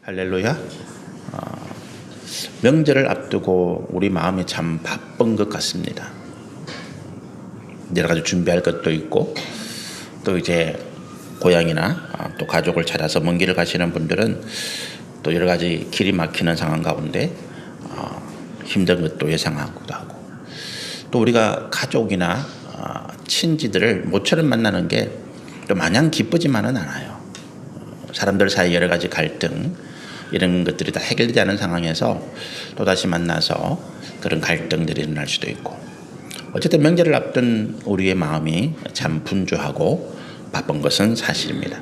할렐루야. 명절을 앞두고 우리 마음이 참 바쁜 것 같습니다. 여러 가지 준비할 것도 있고, 또 이제 고향이나 또 가족을 찾아서 먼 길을 가시는 분들은 또 여러 가지 길이 막히는 상황 가운데 힘든 것도 예상하기도 하고, 또 우리가 가족이나 친지들을 모처럼 만나는 게 또 마냥 기쁘지만은 않아요. 사람들 사이 여러 가지 갈등, 이런 것들이 다 해결되지 않은 상황에서 또다시 만나서 그런 갈등들이 일어날 수도 있고, 어쨌든 명절을 앞둔 우리의 마음이 참 분주하고 바쁜 것은 사실입니다.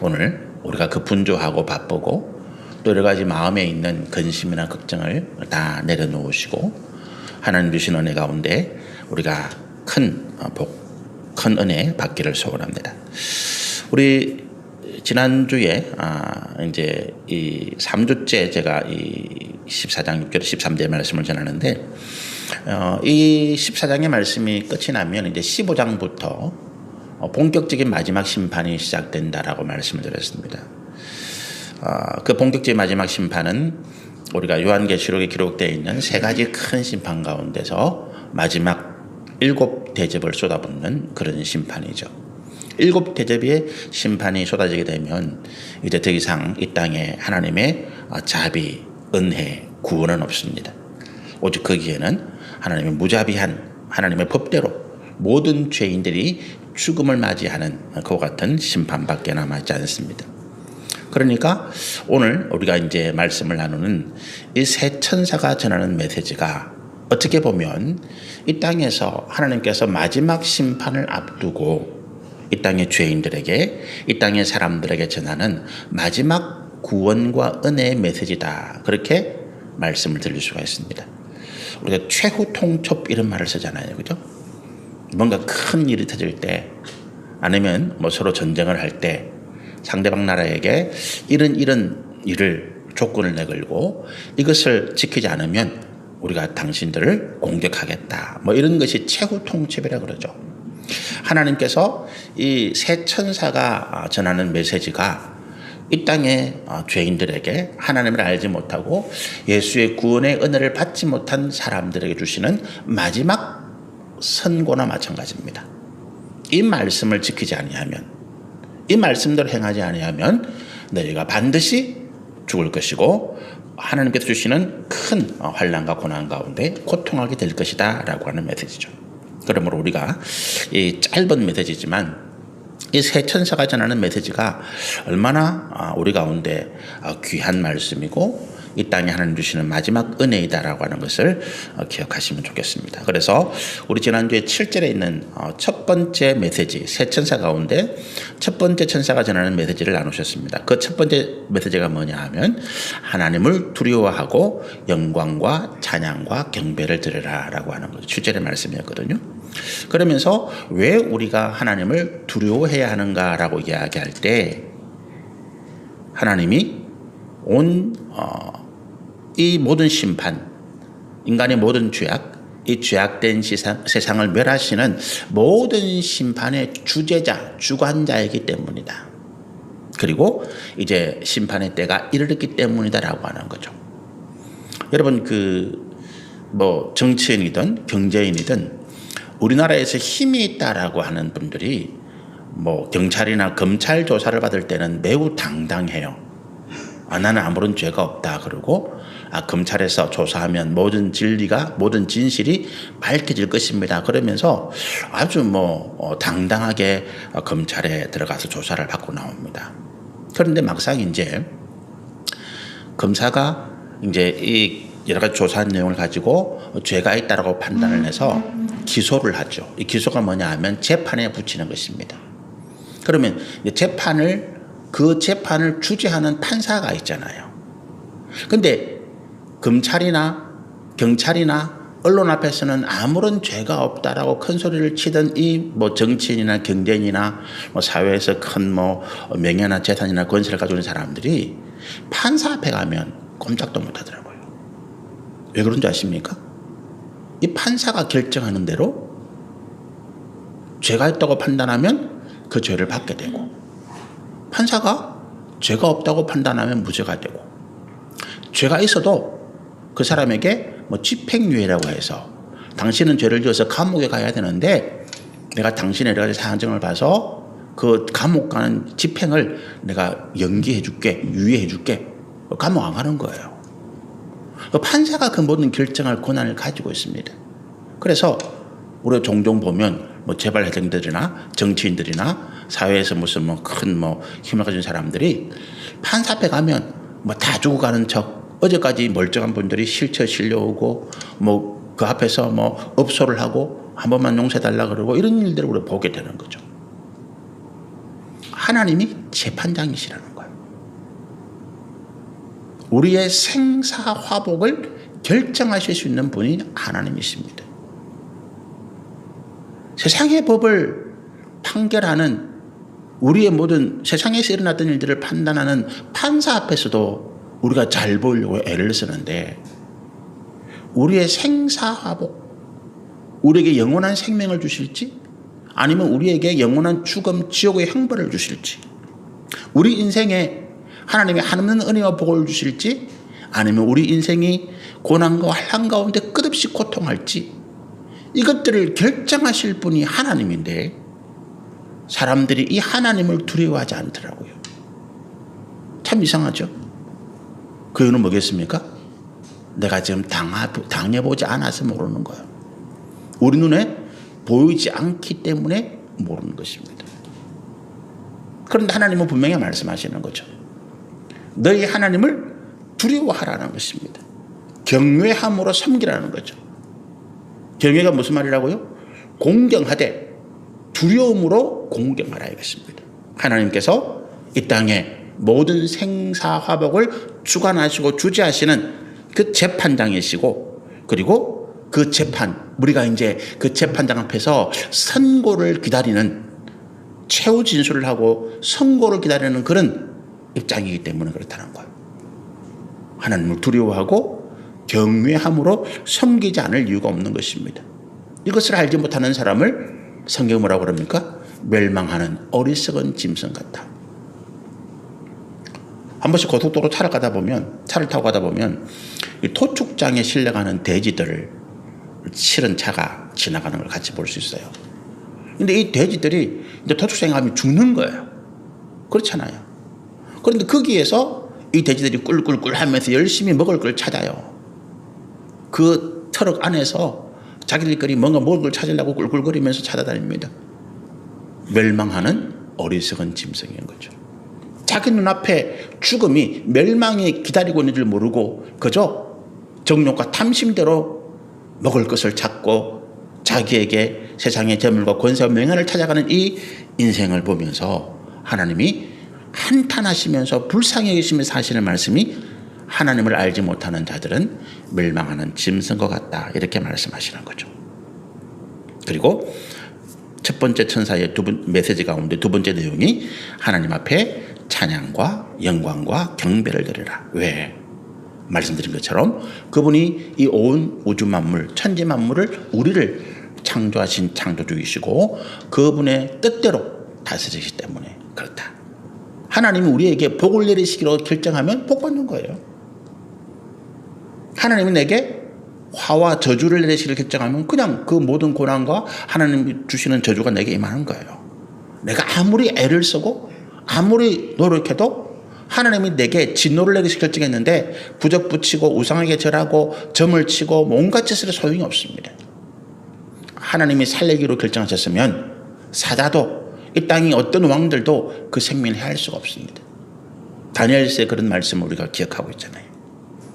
오늘 우리가 그 분주하고 바쁘고 또 여러 가지 마음에 있는 근심이나 걱정을 다 내려놓으시고 하나님 주신 은혜 가운데 우리가 큰 복, 큰 은혜 받기를 소원합니다. 우리 지난주에 이제 이 3주째 제가 이 14장 6절 13절 말씀을 전하는데, 이 14장의 말씀이 끝이 나면 이제 15장부터 본격적인 마지막 심판이 시작된다라고 말씀을 드렸습니다. 그 본격적인 마지막 심판은 우리가 요한계시록에 기록되어 있는 세 가지 큰 심판 가운데서 마지막 7 대접을 쏟아붓는 그런 심판이죠. 7 대접의 심판이 쏟아지게 되면 이제 더 이상 이 땅에 하나님의 자비, 은혜, 구원은 없습니다. 오직 거기에는 하나님의 무자비한 하나님의 법대로 모든 죄인들이 죽음을 맞이하는 그와 같은 심판밖에 남아있지 않습니다. 그러니까 오늘 우리가 이제 말씀을 나누는 이 세 천사가 전하는 메시지가 어떻게 보면 이 땅에서 하나님께서 마지막 심판을 앞두고 이 땅의 죄인들에게, 이 땅의 사람들에게 전하는 마지막 구원과 은혜의 메시지다, 그렇게 말씀을 드릴 수가 있습니다. 우리가 최후 통첩 이런 말을 쓰잖아요, 그죠? 뭔가 큰 일이 터질 때, 아니면 뭐 서로 전쟁을 할 때 상대방 나라에게 이런 일을 조건을 내걸고 이것을 지키지 않으면 우리가 당신들을 공격하겠다, 뭐 이런 것이 최후 통첩이라 그러죠. 하나님께서 이 세 천사가 전하는 메시지가 이 땅의 죄인들에게 하나님을 알지 못하고 예수의 구원의 은혜를 받지 못한 사람들에게 주시는 마지막 선고나 마찬가지입니다. 이 말씀을 지키지 아니하면, 이 말씀대로 행하지 아니하면 너희가 반드시 죽을 것이고 하나님께서 주시는 큰 환난과 고난 가운데 고통하게 될 것이다 라고 하는 메시지죠. 그러므로 우리가 이 짧은 메시지지만 이 세 천사가 전하는 메시지가 얼마나 우리 가운데 귀한 말씀이고 이 땅에 하나님 주시는 마지막 은혜이다라고 하는 것을 기억하시면 좋겠습니다. 그래서 우리 지난주에 7절에 있는 첫 번째 메시지, 세 천사 가운데 첫 번째 천사가 전하는 메시지를 나누셨습니다. 그 첫 번째 메시지가 뭐냐 하면 하나님을 두려워하고 영광과 찬양과 경배를 드리라 라고 하는 거죠. 7절의 말씀이었거든요. 그러면서 왜 우리가 하나님을 두려워해야 하는가라고 이야기할 때 하나님이 이 모든 심판, 인간의 모든 죄악, 이 죄악된 세상을 멸하시는 모든 심판의 주제자, 주관자이기 때문이다. 그리고 이제 심판의 때가 이르렀기 때문이다라고 하는 거죠. 여러분, 정치인이든 경제인이든 우리나라에서 힘이 있다라고 하는 분들이 경찰이나 검찰 조사를 받을 때는 매우 당당해요. 나는 아무런 죄가 없다 그러고 검찰에서 조사하면 모든 진리가, 모든 진실이 밝혀질 것입니다 그러면서 아주 당당하게 검찰에 들어가서 조사를 받고 나옵니다. 그런데 막상 이제 검사가 이제 이 여러 가지 조사한 내용을 가지고 죄가 있다라고 판단을 해서 기소를 하죠. 이 기소가 뭐냐 하면 재판에 붙이는 것입니다. 그러면 그 재판을 주재하는 판사가 있잖아요. 근데 검찰이나 경찰이나 언론 앞에서는 아무런 죄가 없다라고 큰 소리를 치던 이 정치인이나 경제인이나 사회에서 큰 명예나 재산이나 권세를 가지고 있는 사람들이 판사 앞에 가면 꼼짝도 못 하더라고요. 왜 그런지 아십니까? 이 판사가 결정하는 대로 죄가 있다고 판단하면 그 죄를 받게 되고, 판사가 죄가 없다고 판단하면 무죄가 되고, 죄가 있어도 그 사람에게 뭐 집행유예라고 해서 당신은 죄를 지어서 감옥에 가야 되는데 내가 당신의 여러 가지 사정을 봐서 그 감옥 가는 집행을 내가 연기해 줄게, 유예해 줄게. 감옥 안 가는 거예요. 판사가 그 모든 결정할 권한을 가지고 있습니다. 그래서 우리가 종종 보면 뭐 재벌회장들이나 정치인들이나 사회에서 무슨 뭐 큰 뭐 힘을 가진 사람들이 판사 앞에 가면 뭐 다 죽어가는 척, 어제까지 멀쩡한 분들이 실체 실려오고 뭐 그 앞에서 뭐 업소를 하고 한 번만 용서해달라 그러고 이런 일들을 우리가 보게 되는 거죠. 하나님이 재판장이시라는 거예요. 우리의 생사화복을 결정하실 수 있는 분이 하나님이십니다. 세상의 법을 판결하는, 우리의 모든 세상에서 일어났던 일들을 판단하는 판사 앞에서도 우리가 잘 보이려고 애를 쓰는데, 우리의 생사화복, 우리에게 영원한 생명을 주실지 아니면 우리에게 영원한 죽음, 지옥의 형벌을 주실지, 우리 인생에 하나님의 한없는 은혜와 복을 주실지 아니면 우리 인생이 고난과 환난 가운데 끝없이 고통할지, 이것들을 결정하실 분이 하나님인데 사람들이 이 하나님을 두려워하지 않더라고요. 참 이상하죠. 그 이유는 뭐겠습니까? 내가 지금 당해보지 않아서 모르는 거예요. 우리 눈에 보이지 않기 때문에 모르는 것입니다. 그런데 하나님은 분명히 말씀하시는 거죠. 너희 하나님을 두려워하라는 것입니다. 경외함으로 섬기라는 거죠. 경외가 무슨 말이라고요? 공경하되 두려움으로 공경하라 이것입니다. 하나님께서 이 땅에 모든 생사화복을 주관하시고 주재하시는 그 재판장이시고, 그리고 그 재판, 우리가 이제 그 재판장 앞에서 선고를 기다리는, 최후 진술을 하고 선고를 기다리는 그런 입장이기 때문에 그렇다는 거예요. 하나님을 두려워하고 경외함으로 섬기지 않을 이유가 없는 것입니다. 이것을 알지 못하는 사람을 성경은 뭐라고 그럽니까? 멸망하는 어리석은 짐승 같다. 한 번씩 고속도로 차를 타고 가다 보면 이 토축장에 실려가는 돼지들을 실은 차가 지나가는 걸 같이 볼 수 있어요. 근데 이 돼지들이 이제 토축장에 가면 죽는 거예요. 그렇잖아요. 그런데 거기에서 이 돼지들이 꿀꿀꿀 하면서 열심히 먹을 걸 찾아요. 그 트럭 안에서 자기들끼리 뭔가 먹을 걸 찾으려고 꿀꿀거리면서 찾아다닙니다. 멸망하는 어리석은 짐승인 거죠. 자기 눈앞에 죽음이, 멸망이 기다리고 있는 줄 모르고 그저 정욕과 탐심대로 먹을 것을 찾고 자기에게 세상의 재물과 권세와 명예를 찾아가는 이 인생을 보면서 하나님이 한탄하시면서 불쌍히 여기시면서 하시는 말씀이, 하나님을 알지 못하는 자들은 멸망하는 짐승과 같다, 이렇게 말씀하시는 거죠. 그리고 첫 번째 천사의 메시지 가운데 두 번째 내용이 하나님 앞에 찬양과 영광과 경배를 드리라. 왜? 말씀드린 것처럼 그분이 이 온 우주 만물, 천지 만물을, 우리를 창조하신 창조주이시고 그분의 뜻대로 다스리시기 때문에 그렇다. 하나님이 우리에게 복을 내리시기로 결정하면 복 받는 거예요. 하나님이 내게 화와 저주를 내리시기로 결정하면 그냥 그 모든 고난과 하나님이 주시는 저주가 내게 임하는 거예요. 내가 아무리 애를 쓰고 아무리 노력해도 하나님이 내게 진노를 내리시기로 결정했는데 부적 붙이고 우상에게 절하고 점을 치고 온갖 짓을 해서 소용이 없습니다. 하나님이 살리기로 결정하셨으면 사자도, 이 땅의 어떤 왕들도 그 생명을 해할 수가 없습니다. 다니엘서의 그런 말씀을 우리가 기억하고 있잖아요.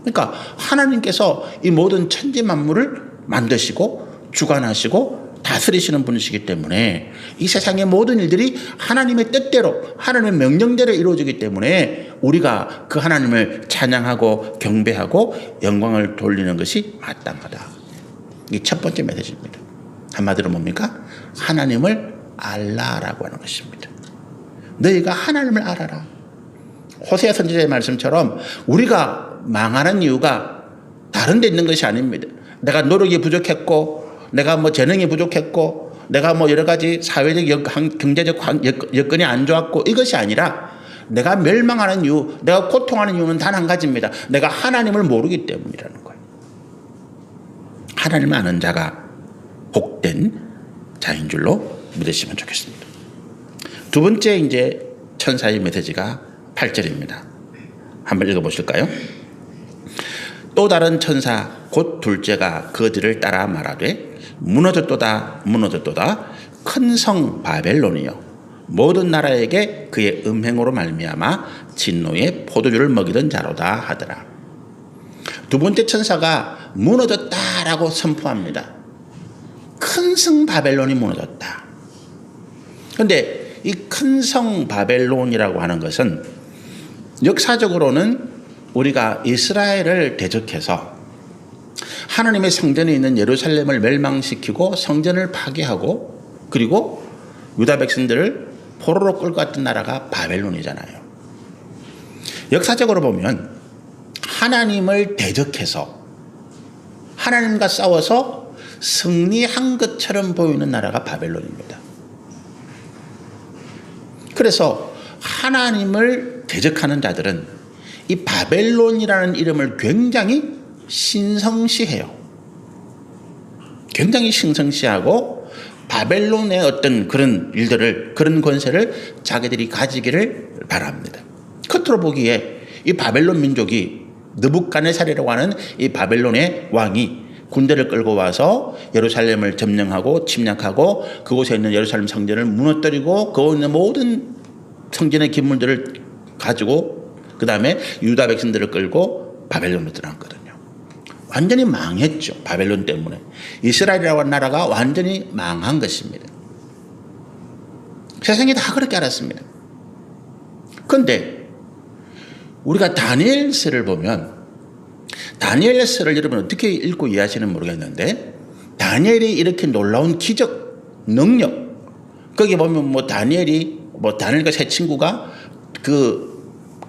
그러니까 하나님께서 이 모든 천지 만물을 만드시고 주관하시고 다스리시는 분이시기 때문에 이 세상의 모든 일들이 하나님의 뜻대로, 하나님의 명령대로 이루어지기 때문에 우리가 그 하나님을 찬양하고 경배하고 영광을 돌리는 것이 마땅하다. 이게 첫 번째 메시지입니다. 한마디로 뭡니까? 하나님을 알라라고 하는 것입니다. 너희가 하나님을 알아라. 호세아 선지자의 말씀처럼 우리가 망하는 이유가 다른 데 있는 것이 아닙니다. 내가 노력이 부족했고, 내가 뭐 재능이 부족했고, 내가 뭐 여러 가지 사회적 경제적 여건이 안 좋았고, 이것이 아니라 내가 멸망하는 이유, 내가 고통하는 이유는 단 한 가지입니다. 내가 하나님을 모르기 때문이라는 거예요. 하나님을 아는 자가 복된 자인 줄로 믿으시면 좋겠습니다. 두 번째 이제 천사의 메시지가 8절입니다. 한번 읽어보실까요? 또 다른 천사 곧 둘째가 그들을 따라 말하되 무너졌도다 무너졌도다 큰 성 바벨론이여 모든 나라에게 그의 음행으로 말미암아 진노의 포도주를 먹이던 자로다 하더라. 두 번째 천사가 무너졌다라고 선포합니다. 큰 성 바벨론이 무너졌다. 그런데 이 큰 성 바벨론이라고 하는 것은 역사적으로는 우리가 이스라엘을 대적해서 하나님의 성전에 있는 예루살렘을 멸망시키고 성전을 파괴하고 그리고 유다 백성들을 포로로 끌고 갔던 나라가 바벨론이잖아요. 역사적으로 보면 하나님을 대적해서 하나님과 싸워서 승리한 것처럼 보이는 나라가 바벨론입니다. 그래서 하나님을 대적하는 자들은 이 바벨론이라는 이름을 굉장히 신성시해요. 굉장히 신성시하고 바벨론의 어떤 그런 일들을, 그런 권세를 자기들이 가지기를 바랍니다. 겉으로 보기에 이 바벨론 민족이 느부갓네살이라고 하는 이 바벨론의 왕이 군대를 끌고 와서 예루살렘을 점령하고 침략하고 그곳에 있는 예루살렘 성전을 무너뜨리고 그곳에 있는 모든 성전의 기물들을 가지고 그 다음에 유다 백성들을 끌고 바벨론으로 들어갔거든요. 완전히 망했죠. 바벨론 때문에. 이스라엘이라고 하는 나라가 완전히 망한 것입니다. 세상이 다 그렇게 알았습니다. 그런데 우리가 다니엘서를 보면 다니엘서를 여러분 어떻게 읽고 이해하시는지 모르겠는데 다니엘이 이렇게 놀라운 기적, 능력 거기 보면 뭐 다니엘과 세 친구가 그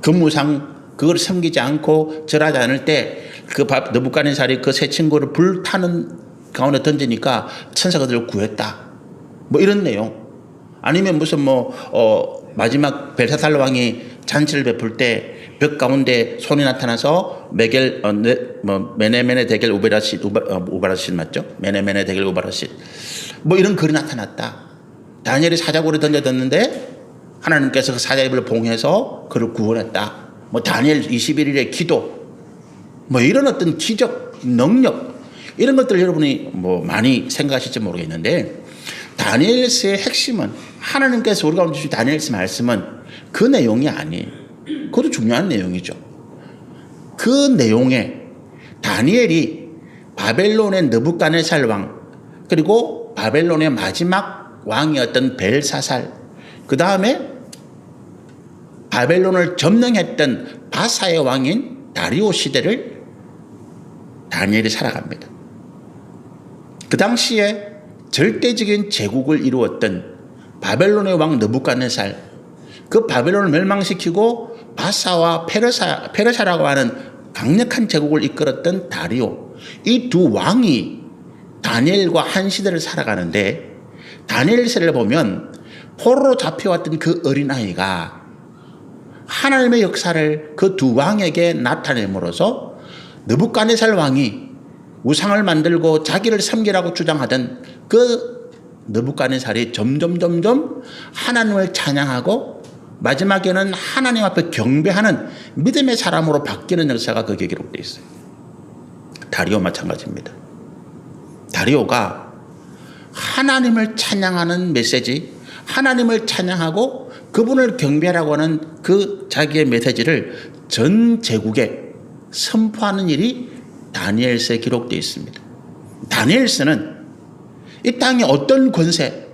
금우상 그걸 섬기지 않고 절하지 않을 때 그 느부갓네살이 그 세 친구를 불타는 가운데 던지니까 천사가 그들을 구했다. 뭐 이런 내용. 아니면 무슨 마지막 벨사살 왕이 잔치를 베풀 때 벽 가운데 손이 나타나서 메네메네 데겔 우바라신 맞죠? 메네메네 데겔 우바라신 뭐 이런 글이 나타났다. 다니엘이 사자굴에 던졌는데 하나님께서 그 사자 입을 봉해서 그를 구원했다. 뭐 다니엘 21일의 기도 뭐 이런 어떤 기적, 능력 이런 것들 여러분이 뭐 많이 생각하실지 모르겠는데 다니엘서의 핵심은 하나님께서 우리가 오늘 주신 다니엘서 말씀은 그 내용이 아니에요. 그것도 중요한 내용이죠. 그 내용에 다니엘이 바벨론의 느부갓네살 왕 그리고 바벨론의 마지막 왕이었던 벨사살 그 다음에 바벨론을 점령했던 바사의 왕인 다리오 시대를 다니엘이 살아갑니다. 그 당시에 절대적인 제국을 이루었던 바벨론의 왕 느부갓네살 그 바벨론을 멸망시키고 바사와 페르사라고 하는 강력한 제국을 이끌었던 다리오 이 두 왕이 다니엘과 한 시대를 살아가는데 다니엘서를 보면 포로로 잡혀왔던 그 어린아이가 하나님의 역사를 그 두 왕에게 나타냄으로써 느부갓네살 왕이 우상을 만들고 자기를 섬기라고 주장하던 그 느부갓네살이 점점 하나님을 찬양하고 마지막에는 하나님 앞에 경배하는 믿음의 사람으로 바뀌는 역사가 거기에 기록되어 있어요. 다리오 마찬가지입니다. 다리오가 하나님을 찬양하는 메시지, 하나님을 찬양하고 그분을 경배하라고 하는 그 자기의 메시지를 전 제국에 선포하는 일이 다니엘서에 기록되어 있습니다. 다니엘서는 이 땅에 어떤 권세,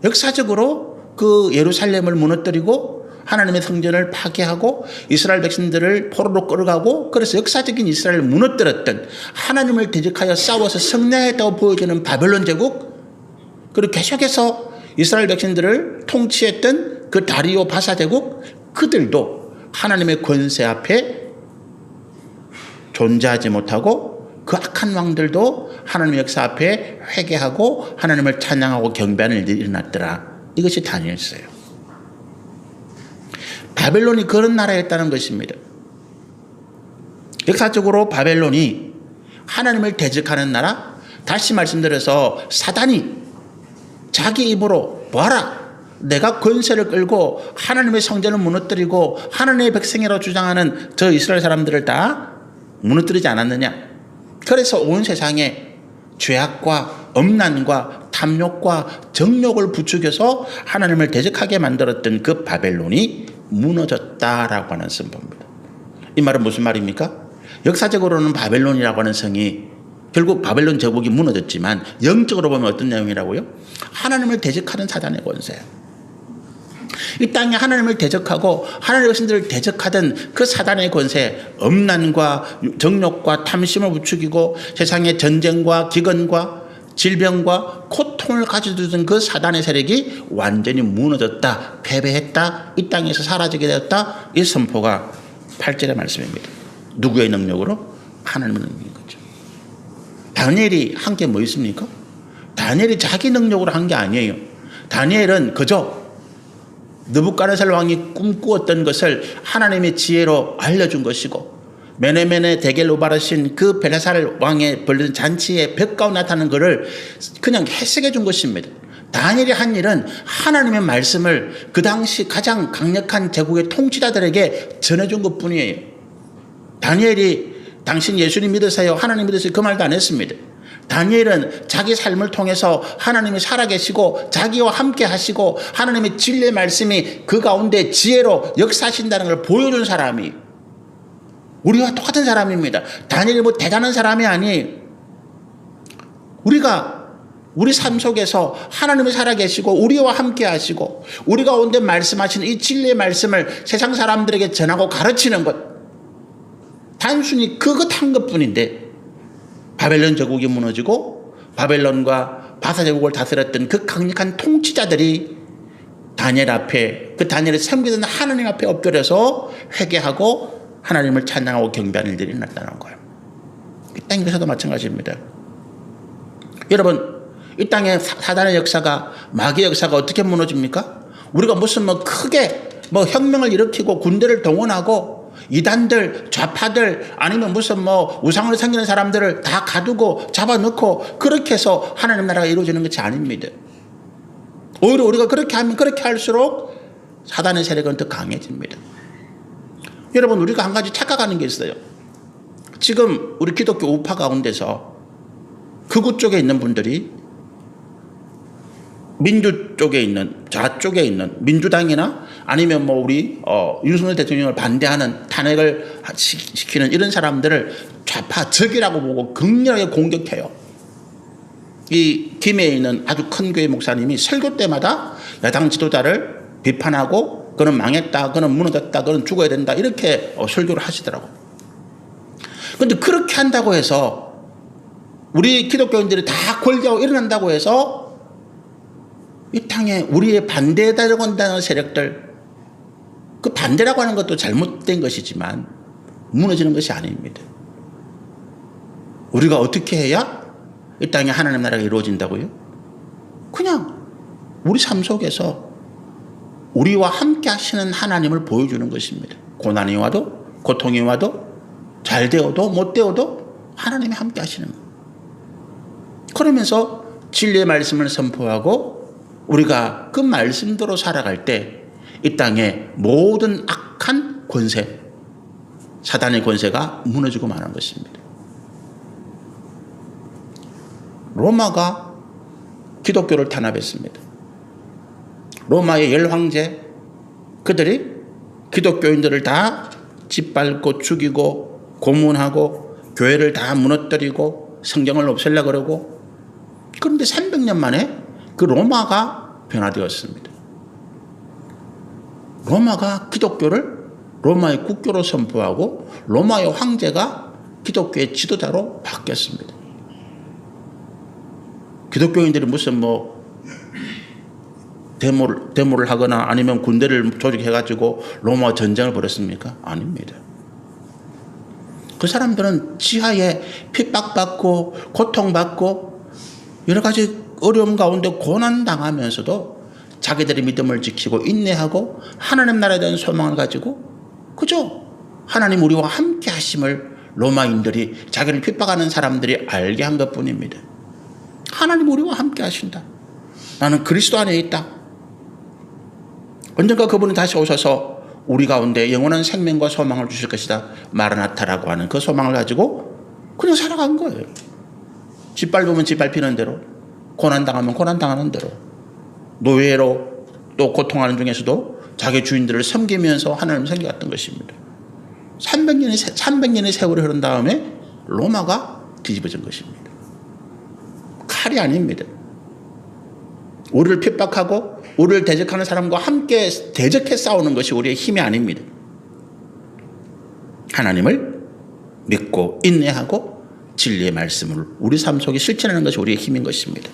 역사적으로 그 예루살렘을 무너뜨리고 하나님의 성전을 파괴하고 이스라엘 백성들을 포로로 끌어가고 그래서 역사적인 이스라엘을 무너뜨렸던 하나님을 대적하여 싸워서 승리했다고 보여지는 바벨론 제국 그리고 계속해서 이스라엘 백성들을 통치했던 그 다리오 바사 제국 그들도 하나님의 권세 앞에 존재하지 못하고 그 악한 왕들도 하나님의 역사 앞에 회개하고 하나님을 찬양하고 경배하는 일이 일어났더라. 이것이 다니엘서예요. 바벨론이 그런 나라였다는 것입니다. 역사적으로 바벨론이 하나님을 대적하는 나라, 다시 말씀드려서 사단이 자기 입으로 봐라, 내가 권세를 끌고 하나님의 성전을 무너뜨리고 하나님의 백성이라고 주장하는 저 이스라엘 사람들을 다 무너뜨리지 않았느냐. 그래서 온 세상에 죄악과 엄난과 탐욕과 정욕을 부추겨서 하나님을 대적하게 만들었던 그 바벨론이 무너졌다라고 하는 선포입니다. 이 말은 무슨 말입니까? 역사적으로는 바벨론이라고 하는 성이 결국 바벨론 제국이 무너졌지만 영적으로 보면 어떤 내용이라고요? 하나님을 대적하는 사단의 권세. 이 땅에 하나님을 대적하고 하나님의 백성들을 대적하던 그 사단의 권세, 엄난과 정욕과 탐심을 부추기고 세상의 전쟁과 기근과 질병과 고통을 가져두던 그 사단의 세력이 완전히 무너졌다, 패배했다, 이 땅에서 사라지게 되었다. 이 선포가 8절의 말씀입니다. 누구의 능력으로? 하나님의 능력인 거죠. 다니엘이 한 게 뭐 있습니까? 다니엘이 자기 능력으로 한 게 아니에요. 다니엘은 그저 느부갓네살 왕이 꿈꾸었던 것을 하나님의 지혜로 알려준 것이고, 메네메네 데겔 우바르신 그 벨사살 왕의 벌린 잔치에 벽 가운데 나타나는 것을 그냥 해석해 준 것입니다. 다니엘이 한 일은 하나님의 말씀을 그 당시 가장 강력한 제국의 통치자들에게 전해준 것뿐이에요. 다니엘이 당신 예수님 믿으세요, 하나님 믿으세요, 그 말도 안 했습니다. 다니엘은 자기 삶을 통해서 하나님이 살아계시고 자기와 함께 하시고 하나님의 진리의 말씀이 그 가운데 지혜로 역사하신다는 걸 보여준 사람이, 우리와 똑같은 사람입니다. 다니엘이 뭐 대단한 사람이 아니에요. 우리가 우리 삶 속에서 하나님이 살아계시고 우리와 함께 하시고 우리 가운데 말씀하시는 이 진리의 말씀을 세상 사람들에게 전하고 가르치는 것, 단순히 그것 한 것뿐인데 바벨론 제국이 무너지고 바벨론과 바사 제국을 다스렸던 그 강력한 통치자들이 다니엘 앞에, 그 다니엘을 섬기던 하나님 앞에 엎드려서 회개하고 하나님을 찬양하고 경배하는 일들이 나타난 거예요. 이 땅에서도 마찬가지입니다. 여러분, 이 땅의 사단의 역사가, 마귀의 역사가 어떻게 무너집니까? 우리가 무슨 크게 혁명을 일으키고 군대를 동원하고 이단들, 좌파들, 아니면 무슨 우상을 섬기는 사람들을 다 가두고 잡아넣고 그렇게 해서 하나님 나라가 이루어지는 것이 아닙니다. 오히려 우리가 그렇게 하면 그렇게 할수록 사단의 세력은 더 강해집니다. 여러분, 우리가 한 가지 착각하는 게 있어요. 지금 우리 기독교 우파 가운데서 극우 쪽에 있는 분들이 민주 쪽에 있는, 좌쪽에 있는 민주당이나 아니면 우리 윤석열 대통령을 반대하는, 탄핵을 시키는 이런 사람들을 좌파 적이라고 보고 극렬하게 공격해요. 이 김해에 있는 아주 큰 교회 목사님이 설교 때마다 야당 지도자를 비판하고 그는 망했다, 그는 무너졌다, 그는 죽어야 된다, 이렇게 설교를 하시더라고. 그런데 그렇게 한다고 해서 우리 기독교인들이 다 골기하고 일어난다고 해서 이 땅에 우리의 반대하려고 한다는 세력들, 그 반대라고 하는 것도 잘못된 것이지만 무너지는 것이 아닙니다. 우리가 어떻게 해야 이 땅에 하나님 나라가 이루어진다고요? 그냥 우리 삶 속에서 우리와 함께 하시는 하나님을 보여주는 것입니다. 고난이 와도, 고통이 와도, 잘 되어도 못 되어도 하나님이 함께 하시는 거예요. 그러면서 진리의 말씀을 선포하고 우리가 그 말씀대로 살아갈 때 이 땅의 모든 악한 권세, 사단의 권세가 무너지고 마는 것입니다. 로마가 기독교를 탄압했습니다. 로마의 열황제, 그들이 기독교인들을 다 짓밟고 죽이고 고문하고 교회를 다 무너뜨리고 성경을 없애려고 그러고, 그런데 300년 만에 그 로마가 변화되었습니다. 로마가 기독교를 로마의 국교로 선포하고 로마의 황제가 기독교의 지도자로 바뀌었습니다. 기독교인들이 무슨 데모를 하거나 아니면 군대를 조직해가지고 로마와 전쟁을 벌였습니까? 아닙니다. 그 사람들은 지하에 핍박받고 고통받고 여러 가지 어려움 가운데 고난당하면서도 자기들의 믿음을 지키고 인내하고 하나님 나라에 대한 소망을 가지고 그죠? 하나님 우리와 함께 하심을 로마인들이 자기를 핍박하는 사람들이 알게 한 것뿐입니다. 하나님 우리와 함께 하신다. 나는 그리스도 안에 있다. 언젠가 그분이 다시 오셔서 우리 가운데 영원한 생명과 소망을 주실 것이다. 마라나타라고 하는 그 소망을 가지고 그냥 살아간 거예요. 짓밟으면 짓밟히는 대로, 고난당하면 고난당하는 대로, 노예로 또 고통하는 중에서도 자기 주인들을 섬기면서 하나님을 섬겨갔던 것입니다. 300년의 세월이 흐른 다음에 로마가 뒤집어진 것입니다. 칼이 아닙니다. 우리를 핍박하고 우리를 대적하는 사람과 함께 대적해 싸우는 것이 우리의 힘이 아닙니다. 하나님을 믿고 인내하고 진리의 말씀을 우리 삶 속에 실천하는 것이 우리의 힘인 것입니다.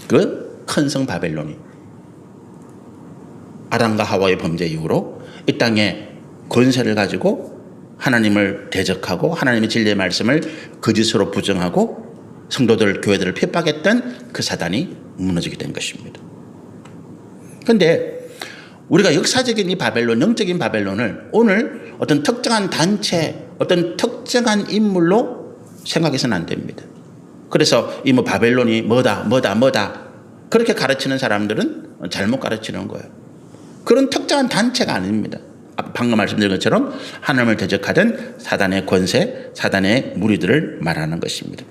그 큰 성 바벨론이 아담과 하와의 범죄 이후로 이 땅에 권세를 가지고 하나님을 대적하고 하나님의 진리의 말씀을 거짓으로 부정하고 성도들, 교회들을 핍박했던 그 사단이 무너지게 된 것입니다. 그런데 우리가 역사적인 이 바벨론, 영적인 바벨론을 오늘 어떤 특정한 단체, 어떤 특정한 인물로 생각해서는 안 됩니다. 그래서 이 뭐 바벨론이 뭐다 그렇게 가르치는 사람들은 잘못 가르치는 거예요. 그런 특정한 단체가 아닙니다. 방금 말씀드린 것처럼 하나님을 대적하던 사단의 권세, 사단의 무리들을 말하는 것입니다.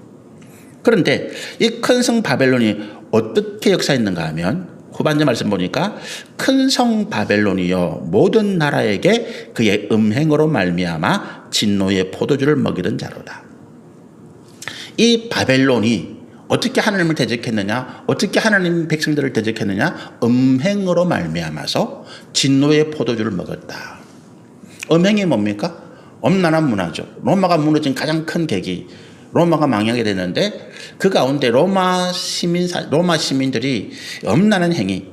그런데 이 큰 성 바벨론이 어떻게 역사했는가 하면 후반절 말씀 보니까 큰 성 바벨론이요 모든 나라에게 그의 음행으로 말미암아 진노의 포도주를 먹이던 자로다. 이 바벨론이 어떻게 하나님을 대적했느냐, 어떻게 하나님 백성들을 대적했느냐, 음행으로 말미암아서 진노의 포도주를 먹었다. 음행이 뭡니까? 엄란한 문화죠. 로마가 무너진 가장 큰 계기, 로마가 망하게 됐는데 그 가운데 로마 시민들이 엄란한 행위,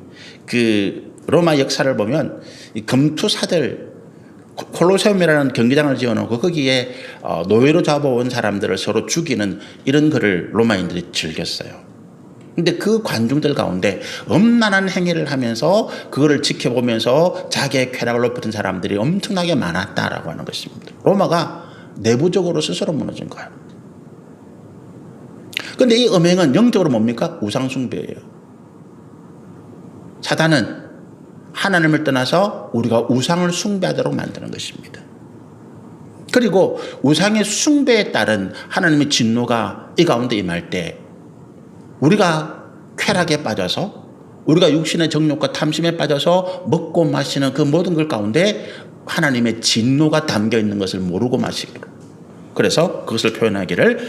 그 로마 역사를 보면 이 금투사들 콜로세움이라는 경기장을 지어놓고 거기에 노예로 잡아온 사람들을 서로 죽이는 이런 글을 로마인들이 즐겼어요. 근데 그 관중들 가운데 엄란한 행위를 하면서 그거를 지켜보면서 자기의 쾌락을 높였던 사람들이 엄청나게 많았다라고 하는 것입니다. 로마가 내부적으로 스스로 무너진 거예요. 그런데 이 음행은 영적으로 뭡니까? 우상숭배예요. 사단은 하나님을 떠나서 우리가 우상을 숭배하도록 만드는 것입니다. 그리고 우상의 숭배에 따른 하나님의 진노가 이 가운데 임할 때 우리가 쾌락에 빠져서 우리가 육신의 정욕과 탐심에 빠져서 먹고 마시는 그 모든 것 가운데 하나님의 진노가 담겨 있는 것을 모르고 마시기로. 그래서 그것을 표현하기를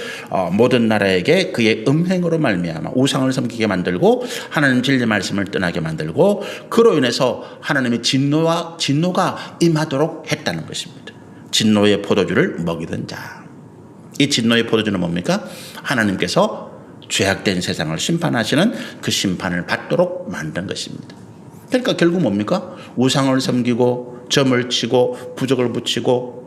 모든 나라에게 그의 음행으로 말미암아 우상을 섬기게 만들고 하나님 진리 말씀을 떠나게 만들고 그로 인해서 하나님의 진노가 임하도록 했다는 것입니다. 진노의 포도주를 먹이던 자. 이 진노의 포도주는 뭡니까? 하나님께서 죄악된 세상을 심판하시는 그 심판을 받도록 만든 것입니다. 그러니까 결국 뭡니까? 우상을 섬기고 점을 치고 부적을 붙이고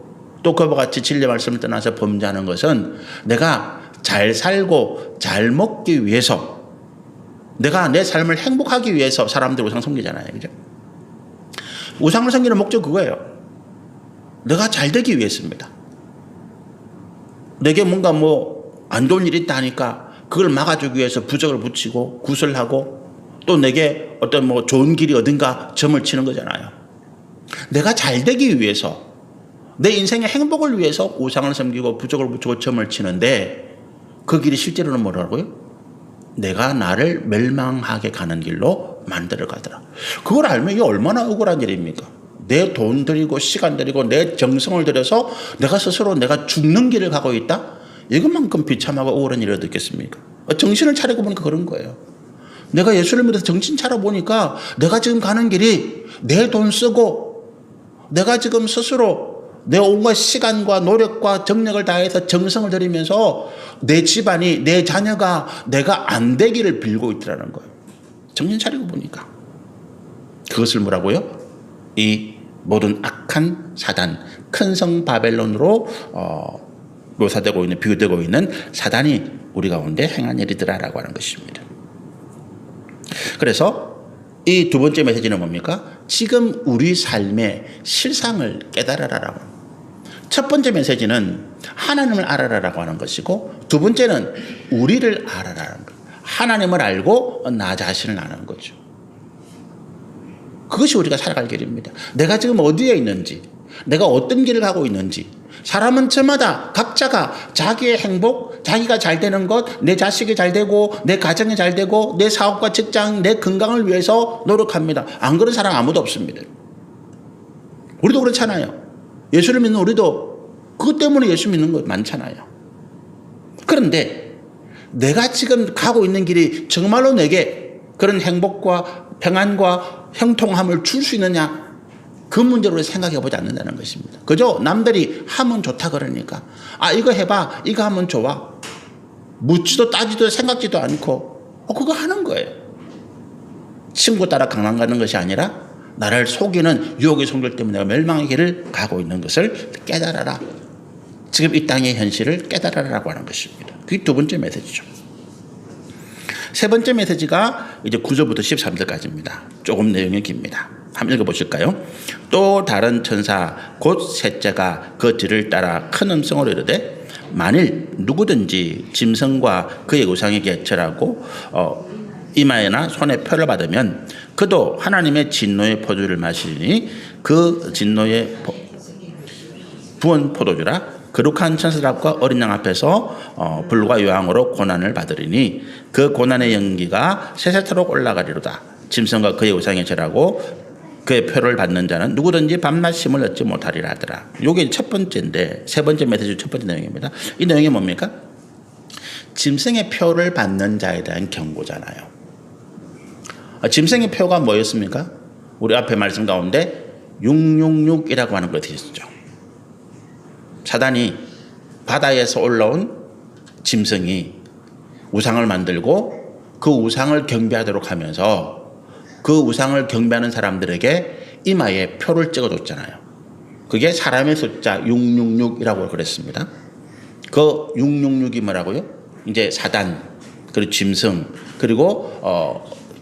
또 그와 같이 진리 말씀을 떠나서 범죄하는 것은 내가 잘 살고 잘 먹기 위해서 내가 내 삶을 행복하기 위해서 사람들 우상 섬기잖아요. 그죠? 우상을 섬기는 목적 그거예요. 내가 잘 되기 위해서입니다. 내게 뭔가 안 좋은 일이 있다 하니까 그걸 막아주기 위해서 부적을 붙이고 구슬하고 또 내게 어떤 좋은 길이 어딘가 점을 치는 거잖아요. 내가 잘 되기 위해서 내 인생의 행복을 위해서 우상을 섬기고 부적을 붙이고 점을 치는데 그 길이 실제로는 뭐라고요? 내가 나를 멸망하게 가는 길로 만들어 가더라. 그걸 알면 이게 얼마나 억울한 일입니까? 내 돈 들이고 시간 들이고 내 정성을 들여서 내가 스스로 내가 죽는 길을 가고 있다? 이것만큼 비참하고 억울한 일이 어디 있겠습니까? 정신을 차리고 보니까 그런 거예요. 내가 예수를 믿어서 정신 차려보니까 내가 지금 가는 길이 내 돈 쓰고 내가 지금 스스로 내 온갖 시간과 노력과 정력을 다해서 정성을 들이면서 내 집안이 내 자녀가 내가 안 되기를 빌고 있더라는 거예요. 정신 차리고 보니까. 그것을 뭐라고요? 이 모든 악한 사단, 큰 성 바벨론으로 묘사되고 있는, 비유되고 있는 사단이 우리 가운데 행한 일이더라라고 하는 것입니다. 그래서 이 두 번째 메시지는 뭡니까? 지금 우리 삶의 실상을 깨달아라라고. 첫 번째 메시지는 하나님을 알아라라고 하는 것이고, 두 번째는 우리를 알아라라는 것. 하나님을 알고 나 자신을 아는 거죠. 그것이 우리가 살아갈 길입니다. 내가 지금 어디에 있는지, 내가 어떤 길을 가고 있는지. 사람은 저마다 각자가 자기의 행복, 자기가 잘 되는 것, 내 자식이 잘 되고, 내 가정이 잘 되고, 내 사업과 직장, 내 건강을 위해서 노력합니다. 안 그런 사람 아무도 없습니다. 우리도 그렇잖아요. 예수를 믿는 우리도 그것 때문에 예수 믿는 거 많잖아요. 그런데 내가 지금 가고 있는 길이 정말로 내게 그런 행복과 평안과 형통함을 줄 수 있느냐? 그 문제로 생각해 보지 않는다는 것입니다. 그저 남들이 하면 좋다 그러니까, 이거 해봐, 이거 하면 좋아, 묻지도 따지도 생각지도 않고 그거 하는 거예요. 친구 따라 강남 가는 것이 아니라 나를 속이는 유혹의 성질 때문에 내가 멸망의 길을 가고 있는 것을 깨달아라. 지금 이 땅의 현실을 깨달아라라고 하는 것입니다. 그게 두 번째 메시지죠. 세 번째 메시지가 이제 9절부터 13절까지입니다. 조금 내용이 깁니다. 한번 읽어보실까요? 또 다른 천사 곧 셋째가 그 뒤를 따라 큰 음성으로 이르되 만일 누구든지 짐승과 그의 우상에게 절하고 이마에나 손에 표를 받으면 그도 하나님의 진노의 포도주를 마시니 그 진노의 부은 포도주라. 거룩한 천사들 앞과 어린 양 앞에서 불과 요항으로 고난을 받으리니 그 고난의 연기가 세세토록 올라가리로다. 짐승과 그의 우상에 절하고 그의 표를 받는 자는 누구든지 밤낮 쉼을 얻지 못하리라 하더라. 이게 첫 번째인데, 세 번째 메시지 첫 번째 내용입니다. 이 내용이 뭡니까? 짐승의 표를 받는 자에 대한 경고잖아요. 짐승의 표가 뭐였습니까? 우리 앞에 말씀 가운데 666이라고 하는 것이 있었죠. 사단이 바다에서 올라온 짐승이 우상을 만들고 그 우상을 경배하도록 하면서 그 우상을 경배하는 사람들에게 이마에 표를 찍어줬잖아요. 그게 사람의 숫자 666이라고 그랬습니다. 그 666이 뭐라고요? 이제 사단, 그리고 짐승, 그리고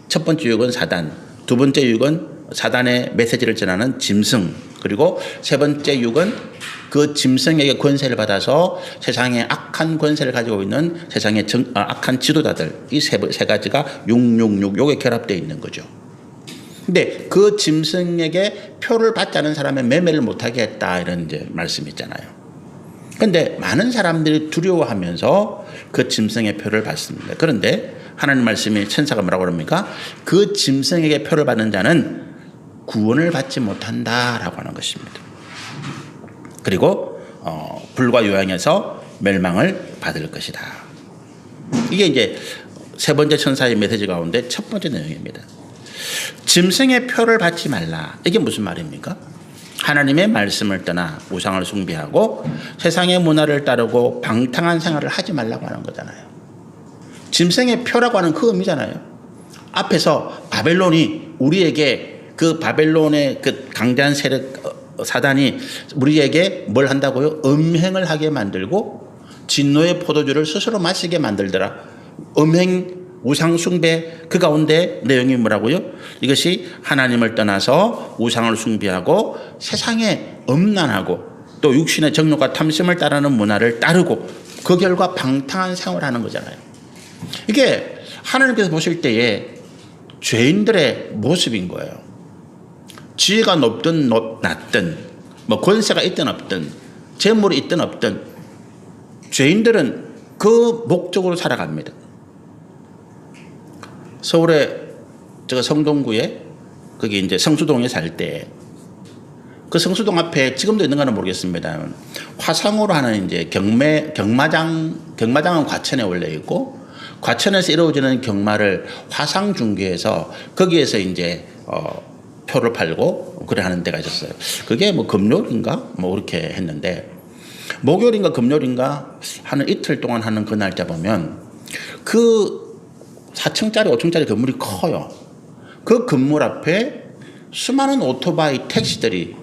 첫 번째 유혹은 사단, 두 번째 유혹은 사단의 메시지를 전하는 짐승, 그리고 세 번째 유혹은 그 짐승에게 권세를 받아서 세상에 악한 권세를 가지고 있는 세상의 악한 지도자들, 이 세 가지가 666 요게 결합되어 있는 거죠. 근데 그 짐승에게 표를 받지 않은 사람의 매매를 못하게 했다, 이런 이제 말씀이 있잖아요. 그런데 많은 사람들이 두려워하면서 그 짐승의 표를 받습니다. 그런데 하나님 말씀이 천사가 뭐라고 그럽니까? 그 짐승에게 표를 받는 자는 구원을 받지 못한다라고 하는 것입니다. 그리고 불과 요양에서 멸망을 받을 것이다. 이게 이제 세 번째 천사의 메시지 가운데 첫 번째 내용입니다. 짐승의 표를 받지 말라. 이게 무슨 말입니까? 하나님의 말씀을 떠나 우상을 숭배하고 세상의 문화를 따르고 방탕한 생활을 하지 말라고 하는 거잖아요. 짐승의 표라고 하는 그 의미잖아요. 앞에서 바벨론이 우리에게, 그 바벨론의 그 강대한 세력 사단이 우리에게 뭘 한다고요? 음행을 하게 만들고 진노의 포도주를 스스로 마시게 만들더라. 음행, 우상 숭배, 그 가운데 내용이 뭐라고요? 이것이 하나님을 떠나서 우상을 숭배하고 세상에 엄난하고 또 육신의 정욕과 탐심을 따르는 문화를 따르고 그 결과 방탕한 생활을 하는 거잖아요. 이게 하나님께서 보실 때에 죄인들의 모습인 거예요. 지위가 높든 낮든, 뭐 권세가 있든 없든, 재물이 있든 없든, 죄인들은 그 목적으로 살아갑니다. 서울에 제가 성동구에 거기 이제 성수동에 살 때 그 성수동 앞에 지금도 있는가는 모르겠습니다. 화상으로 하는 이제 경마장은 과천에 원래 있고, 과천에서 이루어지는 경마를 화상 중계해서 거기에서 이제 표를 팔고 그래 하는 데가 있었어요. 그게 뭐 금요일인가 뭐 그렇게 했는데, 목요일인가 금요일인가 하는 이틀 동안 하는 그 날짜 보면 그 4층짜리 5층짜리 건물이 커요. 그 건물 앞에 수많은 오토바이 택시들이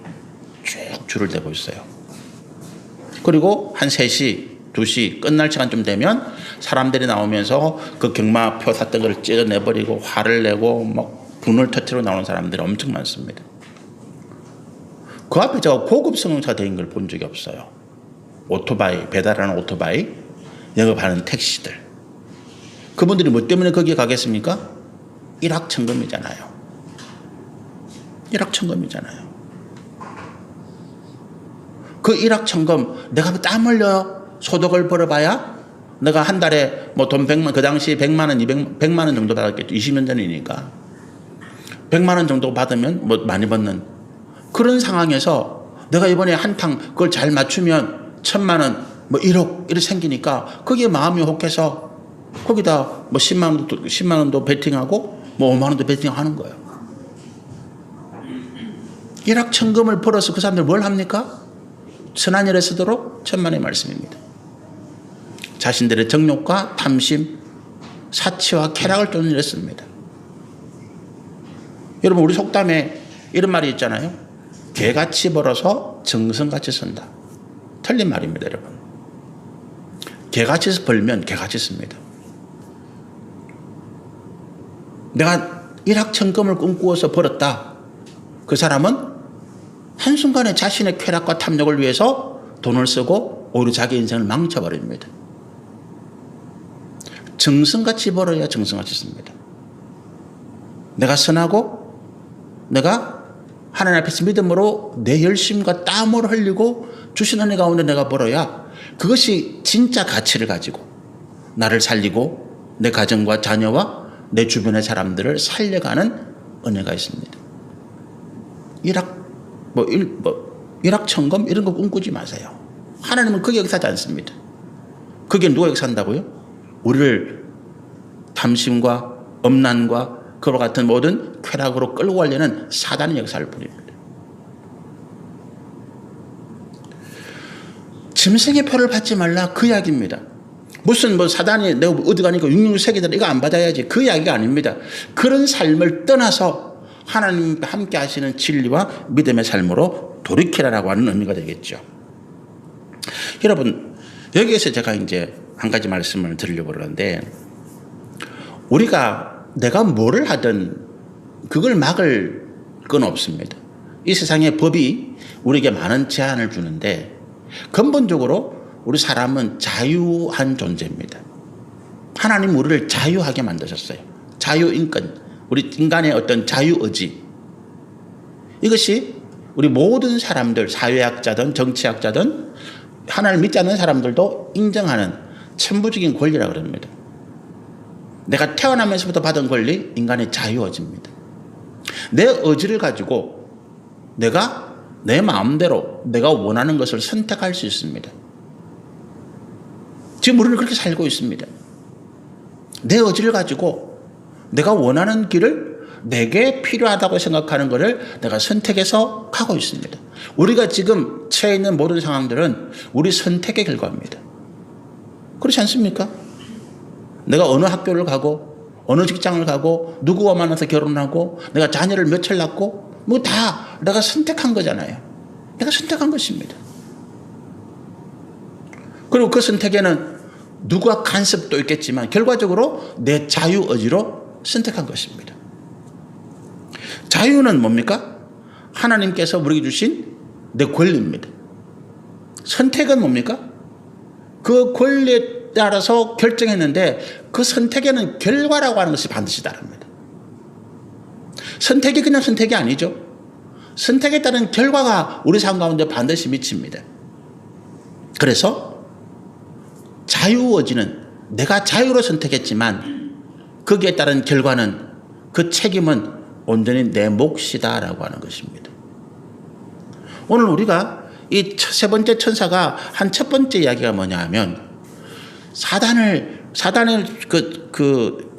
쭉 줄을 대고 있어요. 그리고 한 3시 2시 끝날 시간쯤 되면 사람들이 나오면서 그 경마표 샀던 걸 찢어내버리고 화를 내고 막 분을 터트려 나오는 사람들이 엄청 많습니다. 그 앞에 제가 고급 승용차 대인 걸 본 적이 없어요. 오토바이, 배달하는 오토바이, 영업하는 택시들. 그분들이 뭐 때문에 거기에 가겠습니까? 일확천금이잖아요. 일확천금이잖아요. 그 일확천금, 내가 땀 흘려 소득을 벌어봐야 내가 한 달에 뭐 돈 100만, 그 당시에 100만 원, 100만 원 정도 받았겠죠. 20년 전이니까. 100만 원 정도 받으면 뭐 많이 받는 그런 상황에서 내가 이번에 한탕 그걸 잘 맞추면 1000만 원, 뭐 1억 이렇게 생기니까 거기에 마음이 혹해서 거기다 뭐 10만 원도 베팅하고 뭐 5만 원도 베팅하는 거예요. 일확천금을 벌어서 그 사람들 뭘 합니까? 선한 일에 쓰도록 천만의 말씀입니다. 자신들의 정욕과 탐심, 사치와 쾌락을 쫓는 일에 씁니다. 여러분 우리 속담에 이런 말이 있잖아요. 개같이 벌어서 정성같이 쓴다. 틀린 말입니다, 여러분. 개같이 벌면 개같이 씁니다. 내가 일확천금을 꿈꾸어서 벌었다. 그 사람은 한순간에 자신의 쾌락과 탐욕을 위해서 돈을 쓰고 오히려 자기 인생을 망쳐버립니다. 정성같이 벌어야 정성같이 씁니다. 내가 선하고 내가 하나님 앞에서 믿음으로 내 열심과 땀을 흘리고 주신 은혜 가운데 내가 벌어야 그것이 진짜 가치를 가지고 나를 살리고 내 가정과 자녀와 내 주변의 사람들을 살려가는 은혜가 있습니다. 일확천금 이런 거 꿈꾸지 마세요. 하나님은 그게 역사하지 않습니다. 그게 누가 역사한다고요? 우리를 탐심과 엄난과 그와 같은 모든 쾌락으로 끌고 가려는 사단의 역사를 부립니다. 짐승의 표를 받지 말라 그 이야기입니다. 무슨 뭐 사단이 내가 어디 가니까 666세계들 이거 안 받아야지 그 이야기가 아닙니다. 그런 삶을 떠나서 하나님과 함께 하시는 진리와 믿음의 삶으로 돌이키라라고 하는 의미가 되겠죠. 여러분 여기에서 제가 이제 한 가지 말씀을 드리려고 그러는데 우리가 내가 뭐를 하든 그걸 막을 건 없습니다. 이 세상의 법이 우리에게 많은 제한을 주는데 근본적으로 우리 사람은 자유한 존재입니다. 하나님 우리를 자유하게 만드셨어요. 자유인권, 우리 인간의 어떤 자유의지. 이것이 우리 모든 사람들, 사회학자든 정치학자든 하나님을 믿지 않는 사람들도 인정하는 천부적인 권리라고 합니다. 내가 태어나면서부터 받은 권리, 인간의 자유의지입니다. 내 의지를 가지고 내가 내 마음대로 내가 원하는 것을 선택할 수 있습니다. 지금 우리는 그렇게 살고 있습니다. 내 의지를 가지고 내가 원하는 길을 내게 필요하다고 생각하는 것을 내가 선택해서 가고 있습니다. 우리가 지금 처해 있는 모든 상황들은 우리 선택의 결과입니다. 그렇지 않습니까? 내가 어느 학교를 가고 어느 직장을 가고 누구와 만나서 결혼하고 내가 자녀를 몇을 낳고 뭐 다 내가 선택한 거잖아요. 내가 선택한 것입니다. 그리고 그 선택에는 누구와 간섭도 있겠지만 결과적으로 내 자유의지로 선택한 것입니다. 자유는 뭡니까? 하나님께서 우리에게 주신 내 권리입니다. 선택은 뭡니까? 그 권리에 따라서 결정했는데 그 선택에는 결과라고 하는 것이 반드시 다릅니다. 선택이 그냥 선택이 아니죠. 선택에 따른 결과가 우리 삶 가운데 반드시 미칩니다. 그래서 자유의지는 내가 자유로 선택했지만 거기에 따른 결과는 그 책임은 온전히 내 몫이다라고 하는 것입니다. 오늘 우리가 이 세 번째 천사가 한 첫 번째 이야기가 뭐냐 하면 사단의 그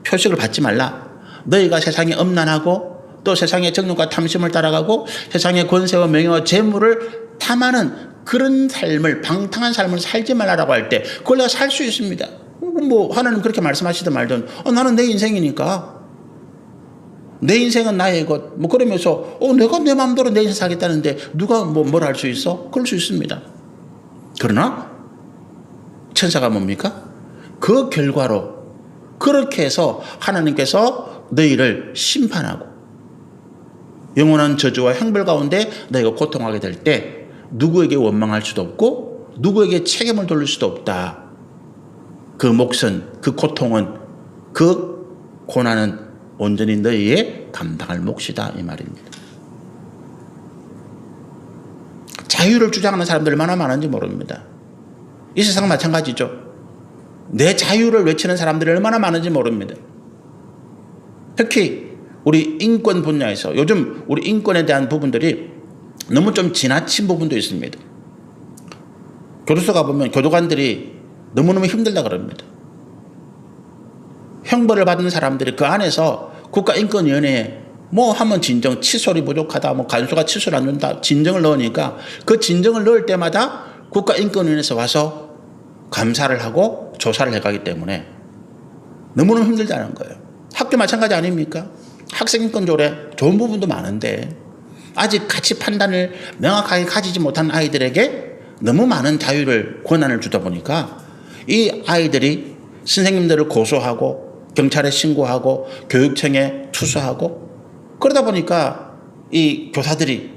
표식을 받지 말라. 너희가 세상에 엄난하고 또 세상의 정욕과 탐심을 따라가고 세상의 권세와 명예와 재물을 탐하는 그런 삶을 방탕한 삶을 살지 말라라고 할 때 그걸 내가 살 수 있습니다. 뭐 하나님 그렇게 말씀하시든 말든 나는 내 인생이니까 내 인생은 나의 것 뭐 그러면서 내가 내 마음대로 내 인생 살겠다는데 누가 뭘 할 수 있어? 그럴 수 있습니다. 그러나 천사가 뭡니까? 그 결과로 그렇게 해서 하나님께서 너희를 심판하고 영원한 저주와 형벌 가운데 너희가 고통하게 될 때 누구에게 원망할 수도 없고 누구에게 책임을 돌릴 수도 없다. 그 몫은, 그 고통은, 그 고난은 온전히 너희의 감당할 몫이다 이 말입니다. 자유를 주장하는 사람들 얼마나 많은지 모릅니다. 이 세상 마찬가지죠. 내 자유를 외치는 사람들이 얼마나 많은지 모릅니다. 특히 우리 인권 분야에서 요즘 우리 인권에 대한 부분들이 너무 좀 지나친 부분도 있습니다. 교도소 가보면 교도관들이 너무너무 힘들다 그럽니다. 형벌을 받는 사람들이 그 안에서 국가인권위원회에 뭐 하면 진정, 칫솔이 부족하다, 뭐 간수가 칫솔 안 준다, 진정을 넣으니까 그 진정을 넣을 때마다 국가인권위원회에서 와서 감사를 하고 조사를 해가기 때문에 너무너무 힘들다는 거예요. 학교 마찬가지 아닙니까? 학생인권 조례 좋은 부분도 많은데 아직 가치 판단을 명확하게 가지지 못한 아이들에게 너무 많은 자유를, 권한을 주다 보니까 이 아이들이 선생님들을 고소하고 경찰에 신고하고 교육청에 투서하고 그러다 보니까 이 교사들이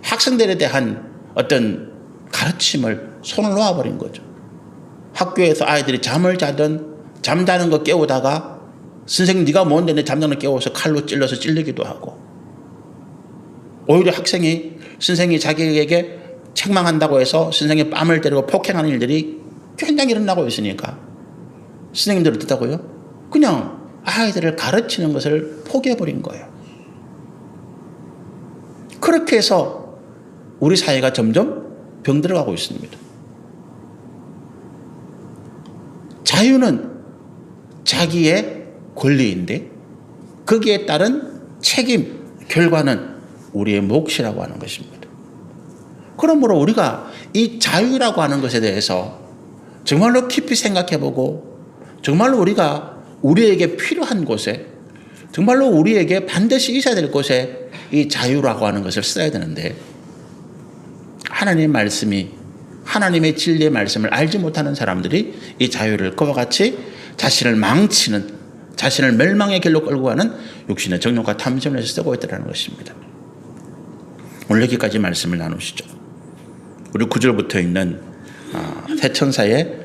학생들에 대한 어떤 가르침을 손을 놓아버린 거죠. 학교에서 아이들이 잠을 자든 잠자는 거 깨우다가 선생님 네가 뭔데 내 잠자는 거 깨워서 칼로 찔러서 찔리기도 하고 오히려 학생이 선생님이 자기에게 책망한다고 해서 선생님의 뺨을 때리고 폭행하는 일들이 굉장히 일어나고 있으니까 선생님들 어떻다고요? 그냥 아이들을 가르치는 것을 포기해버린 거예요. 그렇게 해서 우리 사회가 점점 병들어가고 있습니다. 자유는 자기의 권리인데 거기에 따른 책임, 결과는 우리의 몫이라고 하는 것입니다. 그러므로 우리가 이 자유라고 하는 것에 대해서 정말로 깊이 생각해보고 정말로 우리가 우리에게 필요한 곳에 정말로 우리에게 반드시 있어야 될 곳에 이 자유라고 하는 것을 써야 되는데 하나님의 말씀이 하나님의 진리의 말씀을 알지 못하는 사람들이 이 자유를 그와 같이 자신을 망치는 자신을 멸망의 길로 끌고 가는 육신의 정욕과 탐심을 해서 쓰고 있다는 것입니다. 오늘 여기까지 말씀을 나누시죠. 우리 9절부터 있는 새 천사의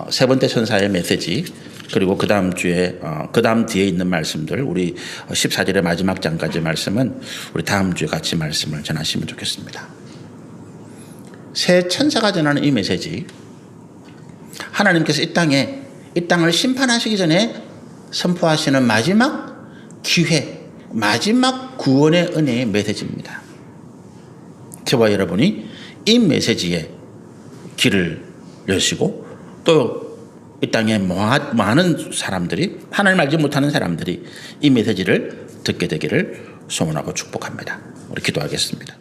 세 번째 천사의 메시지 그리고 그 다음 주에 그 다음 뒤에 있는 말씀들 우리 14절의 마지막 장까지 말씀은 우리 다음 주에 같이 말씀을 전하시면 좋겠습니다. 새 천사가 전하는 이 메시지 하나님께서 이 땅을 심판하시기 전에 선포하시는 마지막 기회, 마지막 구원의 은혜의 메시지입니다. 저와 여러분이 이 메시지에 길을 여시고 또 이 땅에 많은 사람들이 하나님 알지 못하는 사람들이 이 메시지를 듣게 되기를 소원하고 축복합니다. 우리 기도하겠습니다.